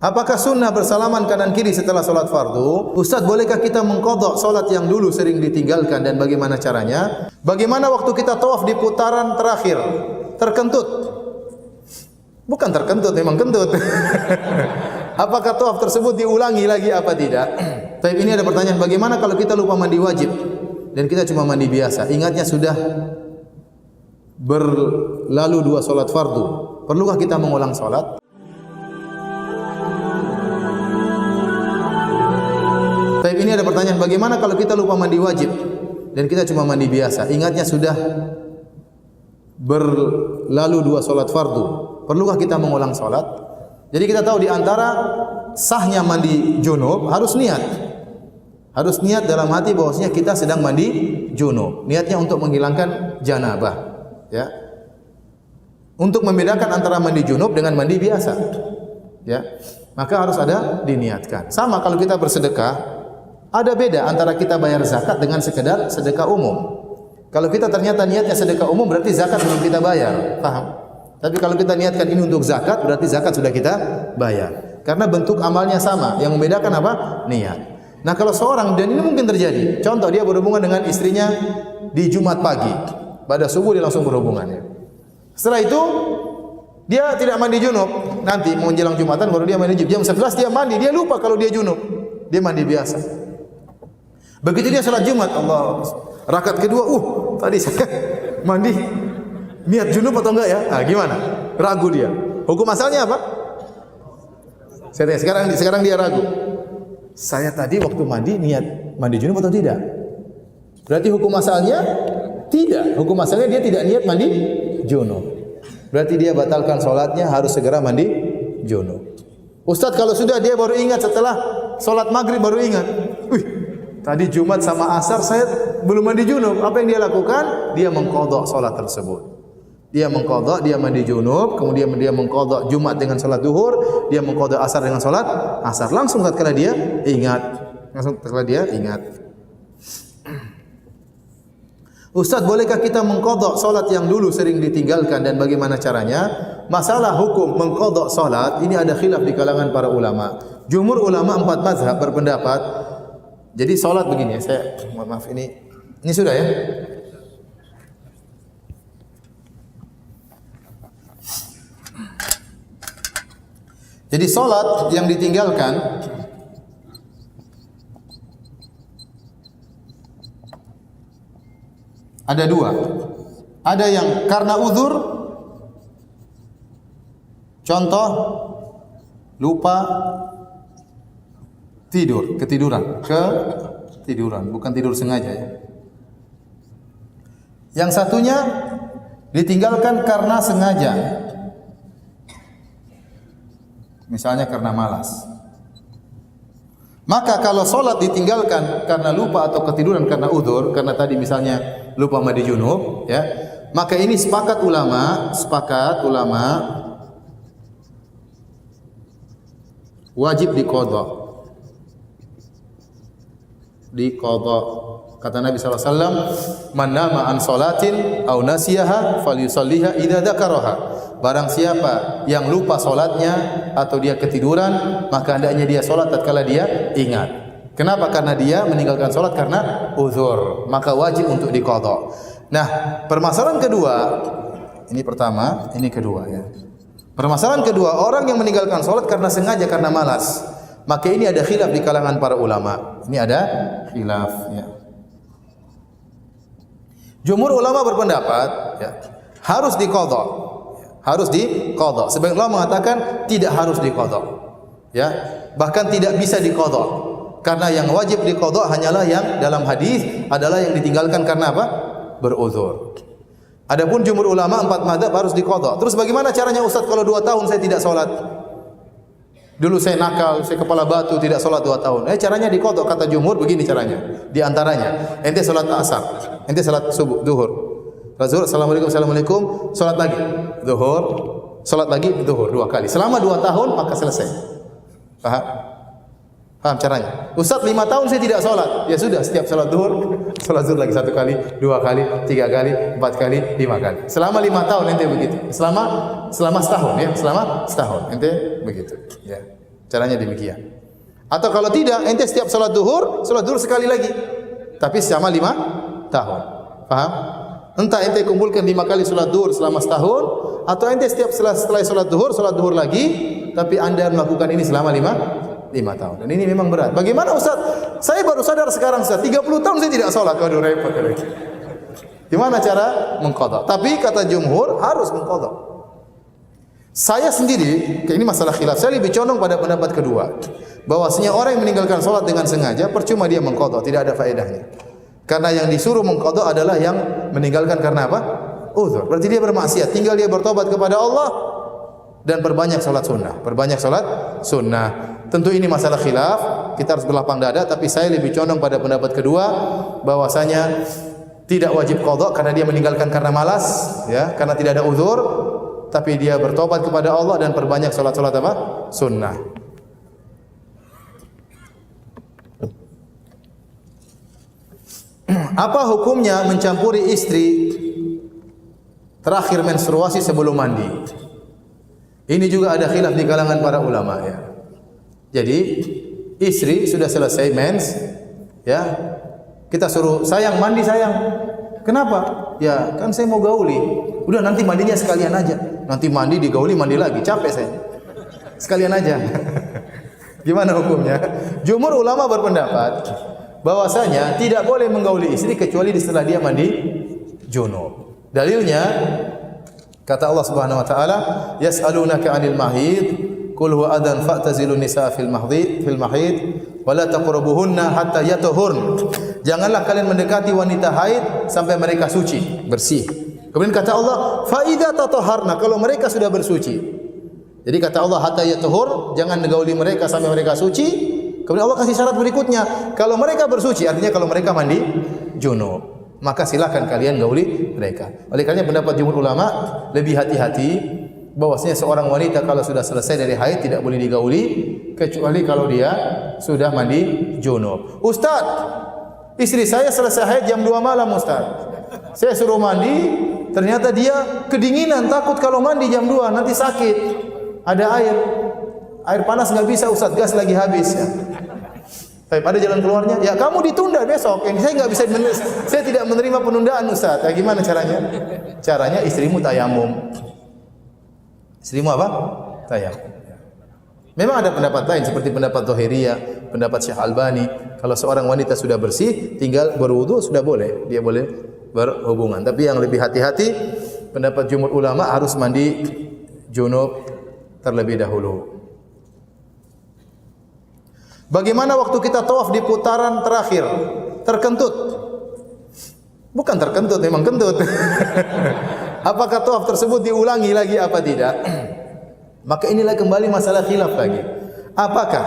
Apakah sunnah bersalaman kanan kiri setelah sholat fardu? Ustaz, bolehkah kita mengqadha sholat yang dulu sering ditinggalkan dan bagaimana caranya? Bagaimana waktu kita tawaf di putaran terakhir? Terkentut? Bukan terkentut, memang kentut. Apakah tawaf tersebut diulangi lagi apa tidak? Tapi ini ada pertanyaan, bagaimana kalau kita lupa mandi wajib dan kita cuma mandi biasa? Ingatnya sudah berlalu 2 sholat fardu. Perlukah kita mengulang sholat? Tapi ini ada pertanyaan, bagaimana kalau kita lupa mandi wajib dan kita cuma mandi biasa? Ingatnya sudah berlalu 2 sholat fardu. Perlukah kita mengulang sholat? Jadi kita tahu di antara sahnya mandi junub harus niat. Harus niat dalam hati bahwasanya kita sedang mandi junub. Niatnya untuk menghilangkan janabah, ya. Untuk membedakan antara mandi junub dengan mandi biasa, ya. Maka harus ada diniatkan. Sama kalau kita bersedekah, ada beda antara kita bayar zakat dengan sekedar sedekah umum. Kalau kita ternyata niatnya sedekah umum, berarti zakat belum kita bayar, paham? Tapi kalau kita niatkan ini untuk zakat, berarti zakat sudah kita bayar. Karena bentuk amalnya sama, yang membedakan apa? Niat. Nah, kalau seorang, dan ini mungkin terjadi, contoh dia berhubungan dengan istrinya di Jumat pagi, pada subuh dia langsung berhubungannya. Setelah itu dia tidak mandi junub, nanti menjelang Jumatan baru dia mandi junub. Jam 11 dia mandi, dia lupa kalau dia junub, dia mandi biasa. Begitu dia salat Jumat, Allah, rakaat kedua, tadi saya mandi niat junub atau enggak ya? Ah, gimana? Ragu dia. Hukum asalnya apa? Saya tanya, sekarang dia ragu. Saya tadi waktu mandi niat mandi junub atau tidak? Berarti hukum asalnya tidak. Hukum asalnya dia tidak niat mandi junub. Berarti dia batalkan salatnya, harus segera mandi junub. Ustaz, kalau sudah dia baru ingat setelah salat maghrib baru ingat. Tadi Jumat sama Asar saya belum mandi junub. Apa yang dia lakukan? Dia mengqadha salat tersebut. Dia mengqadha, dia mandi junub, kemudian dia mengqadha Jumat dengan salat duhur, dia mengqadha Asar dengan salat Asar. Langsung tatkala dia ingat. Ustaz, bolehkah kita mengqadha salat yang dulu sering ditinggalkan dan bagaimana caranya? Masalah hukum mengqadha salat ini ada khilaf di kalangan para ulama. Jumhur ulama 4 mazhab berpendapat. Jadi salat begini ya, saya maaf ini sudah ya. Jadi salat yang ditinggalkan ada 2. Ada yang karena uzur, contoh lupa ketiduran, bukan tidur sengaja ya. Yang satunya ditinggalkan karena sengaja. Misalnya karena malas. Maka kalau salat ditinggalkan karena lupa atau ketiduran karena uzur, karena tadi misalnya lupa mandi junub, ya. Maka ini sepakat ulama wajib diqadha. Kata Nabi SAW, man nama an salatin aw nasiyaha falyusalliha idza dzakaraha. Barang siapa yang lupa salatnya atau dia ketiduran, maka hendaknya dia salat tatkala dia ingat. Kenapa? Karena dia meninggalkan salat karena uzur, maka wajib untuk diqadha. Nah, permasalahan kedua, ini pertama, ini kedua ya. Permasalahan kedua, orang yang meninggalkan salat karena sengaja, karena malas. Maka ini ada khilaf di kalangan para ulama. Ini ada khilaf ya. Jumhur ulama berpendapat ya, harus diqadha. Sebagian ulama mengatakan tidak harus diqadha. Ya, bahkan tidak bisa diqadha. Karena yang wajib diqadha hanyalah yang dalam hadis adalah yang ditinggalkan karena apa? Beruzur. Adapun jumhur ulama 4 mazhab harus diqadha. Terus bagaimana caranya Ustaz kalau 2 tahun saya tidak salat? Dulu saya nakal, saya kepala batu, tidak salat 2 tahun. Caranya diqadha, kata jumhur begini caranya. Di antaranya, ente salat asar, ente salat subuh, zuhur. Zuhur, assalamualaikum, salat lagi. Zuhur, salat lagi, zuhur 2 kali. Selama 2 tahun maka selesai. Paham caranya? Ustaz 5 tahun saya tidak salat. Ya sudah, setiap salat zuhur lagi 1 kali, 2 kali, 3 kali, 4 kali, 5 kali. Selama 5 tahun ente begitu. Selama setahun ya, selama setahun ente begitu. Ya. Caranya demikian. Atau kalau tidak, ente setiap salat duhur sekali lagi. Tapi selama 5 tahun. Paham? Entah ente kumpulkan 5 kali salat duhur selama setahun, atau ente setiap setelah salat duhur lagi, tapi anda melakukan ini selama 5 tahun. Dan ini memang berat. Bagaimana Ustaz? Saya baru sadar sekarang Ustaz, 30 tahun saya tidak salat. Waduh, repot lagi. Gimana cara mengqadha? Tapi kata jumhur harus mengqadha. Saya sendiri, ini masalah khilaf, saya lebih condong pada pendapat kedua. Bahwasanya orang yang meninggalkan salat dengan sengaja, percuma dia mengqadha, tidak ada faedahnya. Karena yang disuruh mengqadha adalah yang meninggalkan karena apa? Uzur. Berarti dia bermaksiat, tinggal dia bertobat kepada Allah dan perbanyak salat sunnah. Perbanyak salat sunnah. Tentu ini masalah khilaf, kita harus berlapang dada, tapi saya lebih condong pada pendapat kedua bahwasanya tidak wajib qadha karena dia meninggalkan karena malas, ya, karena tidak ada uzur, tapi dia bertobat kepada Allah dan perbanyak salat-salat apa? Sunnah. Apa hukumnya mencampuri istri terakhir menstruasi sebelum mandi? Ini juga ada khilaf di kalangan para ulama, ya. Jadi istri sudah selesai mens, ya, kita suruh sayang mandi sayang. Kenapa? Ya kan saya mau gauli. Udah nanti mandinya sekalian aja. Nanti mandi digauli mandi lagi, capek saya. Sekalian aja. Gimana hukumnya? Jumhur ulama berpendapat bahwasanya tidak boleh menggauli istri kecuali setelah dia mandi junub. Dalilnya kata Allah Subhanahu wa taala, "Yas'alunaka 'anil mahid, qul huwa adan fa'tazilun nisaa fil mahid wa la taqrabuhunna hatta yatahurn." Janganlah kalian mendekati wanita haid sampai mereka suci, bersih. Kemudian kata Allah, "Fa idza tatahharna," kalau mereka sudah bersuci. Jadi kata Allah hatta yatahur, jangan gauli mereka sampai mereka suci. Kemudian Allah kasih syarat berikutnya, kalau mereka bersuci, artinya kalau mereka mandi junub, maka silakan kalian gauli mereka. Oleh karenanya pendapat jumhur ulama lebih hati-hati bahwasanya seorang wanita kalau sudah selesai dari haid tidak boleh digauli kecuali kalau dia sudah mandi junub. Ustaz, istri saya selesai haid jam 2 malam Ustaz. Saya suruh mandi, ternyata dia kedinginan, takut kalau mandi jam 2 nanti sakit. Ada air panas nggak bisa Ustaz, gas lagi habis, ya. Tapi ada jalan keluarnya, ya kamu ditunda besok. Yang saya nggak bisa, saya tidak menerima penundaan Ustaz. Ya, gimana caranya? Caranya istrimu tayamum. Istrimu apa? Tayamum. Memang ada pendapat lain seperti pendapat Zahiriyah, pendapat Syekh Albani. Kalau seorang wanita sudah bersih, tinggal berwudu sudah boleh, dia boleh berhubungan. Tapi yang lebih hati-hati, pendapat jumhur ulama harus mandi junub terlebih dahulu. Bagaimana waktu kita tawaf di putaran terakhir? Terkentut? Bukan terkentut, memang kentut. Apakah tawaf tersebut diulangi lagi apa tidak? Maka inilah kembali masalah khilaf lagi. Apakah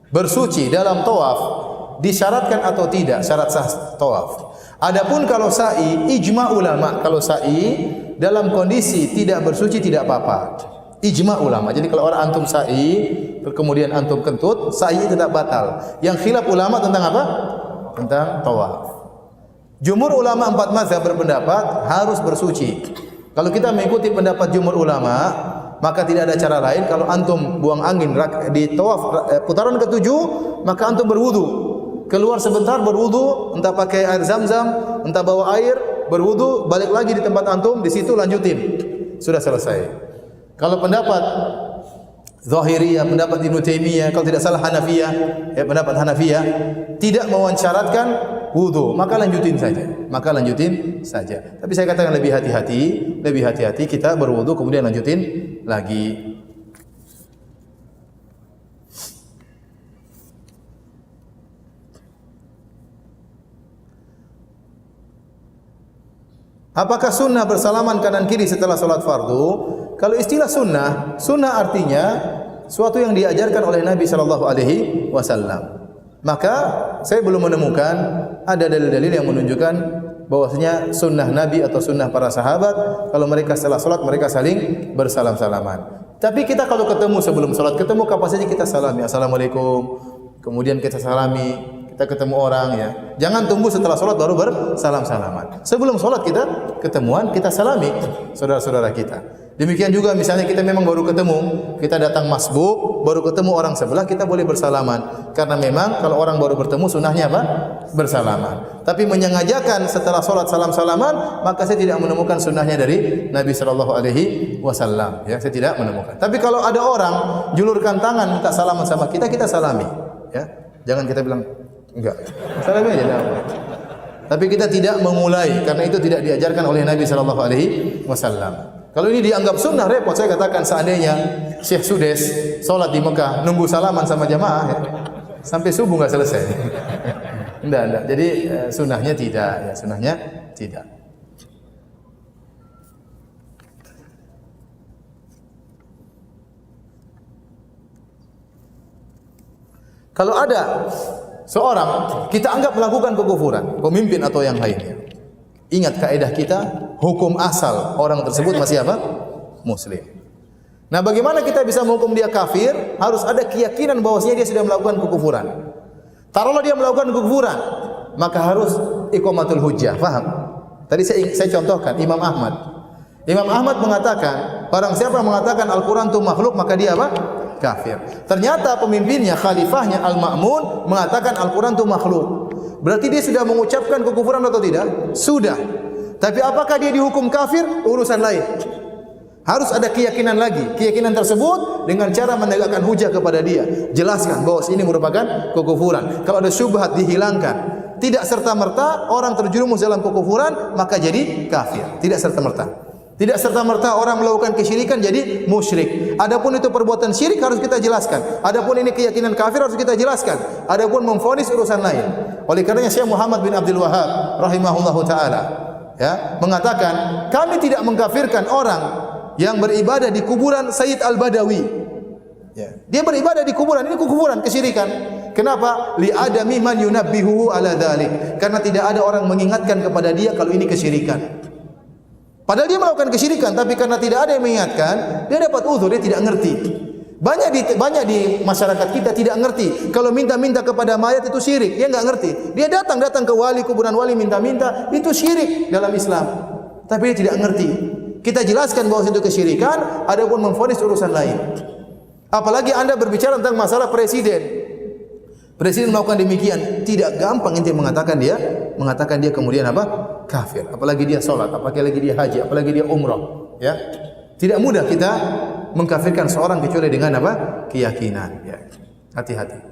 bersuci dalam tawaf disyaratkan atau tidak syarat sah tawaf? Adapun kalau sa'i, ijma ulama kalau sa'i dalam kondisi tidak bersuci tidak apa-apa. Ijma ulama. Jadi kalau orang antum sa'i, kemudian antum kentut, sa'i tetap batal. Yang khilaf ulama tentang apa? Tentang tawaf. Jumhur ulama 4 mazhab berpendapat harus bersuci. Kalau kita mengikuti pendapat jumhur ulama, maka tidak ada cara lain. Kalau antum buang angin di tawaf putaran ke-7, maka antum berwudu. Keluar sebentar berwudu, entah pakai air zam-zam, entah bawa air, berwudu, balik lagi di tempat antum, di situ lanjutin. Sudah selesai. Kalau pendapat Zahiriyah, pendapat Ibnu Taimiyah, kalau tidak salah Hanafiyah, ya pendapat Hanafiyah tidak mewansyaratkan wudu, maka lanjutin saja. Maka lanjutin saja. Tapi saya katakan lebih hati-hati kita berwudu kemudian lanjutin lagi. Apakah sunnah bersalaman kanan kiri setelah salat fardu? Kalau istilah sunnah, sunnah artinya suatu yang diajarkan oleh Nabi sallallahu alaihi wasallam. Maka saya belum menemukan ada dalil-dalil yang menunjukkan bahwasanya sunnah Nabi atau sunnah para sahabat kalau mereka setelah salat mereka saling bersalam-salaman. Tapi kita kalau ketemu sebelum salat, ketemu kapan saja kita salami, assalamualaikum. Kemudian kita salami, kita ketemu orang, ya. Jangan tunggu setelah salat baru bersalam-salaman. Sebelum salat kita ketemuan, kita salami saudara-saudara kita. Demikian juga misalnya kita memang baru ketemu, kita datang masbuk, baru ketemu orang sebelah, kita boleh bersalaman. Karena memang kalau orang baru bertemu sunnahnya apa? Bersalaman. Tapi menyengajakan setelah sholat salam-salaman, maka saya tidak menemukan sunnahnya dari Nabi sallallahu alaihi wasallam. Ya, saya tidak menemukan. Tapi kalau ada orang julurkan tangan minta salaman sama kita, kita salami. Ya, jangan kita bilang enggak. Salami aja. Tapi kita tidak memulai karena itu tidak diajarkan oleh Nabi sallallahu alaihi wasallam. Kalau ini dianggap sunnah repot, saya katakan seandainya Syekh Sudes sholat di Mekah nunggu salaman sama jamaah ya, sampai subuh nggak selesai. Enggak. Jadi sunnahnya tidak, ya sunnahnya tidak. Kalau ada seorang kita anggap melakukan kekufuran, pemimpin atau yang lainnya, ingat kaidah kita, hukum asal orang tersebut masih apa? Muslim. Nah, bagaimana kita bisa menghukum dia kafir? Harus ada keyakinan bahwasanya dia sudah melakukan kekufuran. Taruhlah dia melakukan kekufuran, maka harus iqamatul hujjah. Faham? Tadi saya contohkan Imam Ahmad. Imam Ahmad mengatakan, barang siapa mengatakan Al-Quran itu makhluk, maka dia apa? Kafir. Ternyata pemimpinnya, khalifahnya Al-Ma'mun mengatakan Al-Quran itu makhluk. Berarti dia sudah mengucapkan kekufuran atau tidak? Sudah. Tapi apakah dia dihukum kafir? Urusan lain. Harus ada keyakinan lagi. Keyakinan tersebut dengan cara menegakkan hujah kepada dia. Jelaskan bahwa ini merupakan kekufuran. Kalau ada syubhat dihilangkan. Tidak serta-merta orang terjerumus dalam kekufuran maka jadi kafir. Tidak serta-merta. Tidak serta-merta orang melakukan kesyirikan jadi musyrik. Adapun itu perbuatan syirik harus kita jelaskan. Adapun ini keyakinan kafir harus kita jelaskan. Adapun memvonis urusan lain. Oleh karenanya Syekh Muhammad bin Abdul Wahhab rahimahullahu taala ya mengatakan, kami tidak mengkafirkan orang yang beribadah di kuburan Sayyid Al-Badawi. Ya. Dia beribadah di kuburan, ini kekufuran, kesyirikan. Kenapa? Li adami man yunabbihu ala dzalik. Karena tidak ada orang mengingatkan kepada dia kalau ini kesyirikan. Padahal dia melakukan kesyirikan, tapi karena tidak ada yang mengingatkan, dia dapat uzur, dia tidak ngerti. Banyak di masyarakat kita tidak ngerti. Kalau minta-minta kepada mayat itu syirik, dia enggak ngerti. Dia datang ke wali, kuburan wali minta-minta, itu syirik dalam Islam. Tapi dia tidak ngerti. Kita jelaskan bahwa itu kesyirikan, adapun memvonis urusan lain. Apalagi Anda berbicara tentang masalah presiden. Presiden melakukan demikian, tidak gampang ente mengatakan dia kemudian apa? Kafir. Apalagi dia salat, apalagi dia haji, apalagi dia umrah, ya. Tidak mudah kita mengkafirkan seorang kecuali dengan apa? Keyakinan, ya. Hati-hati.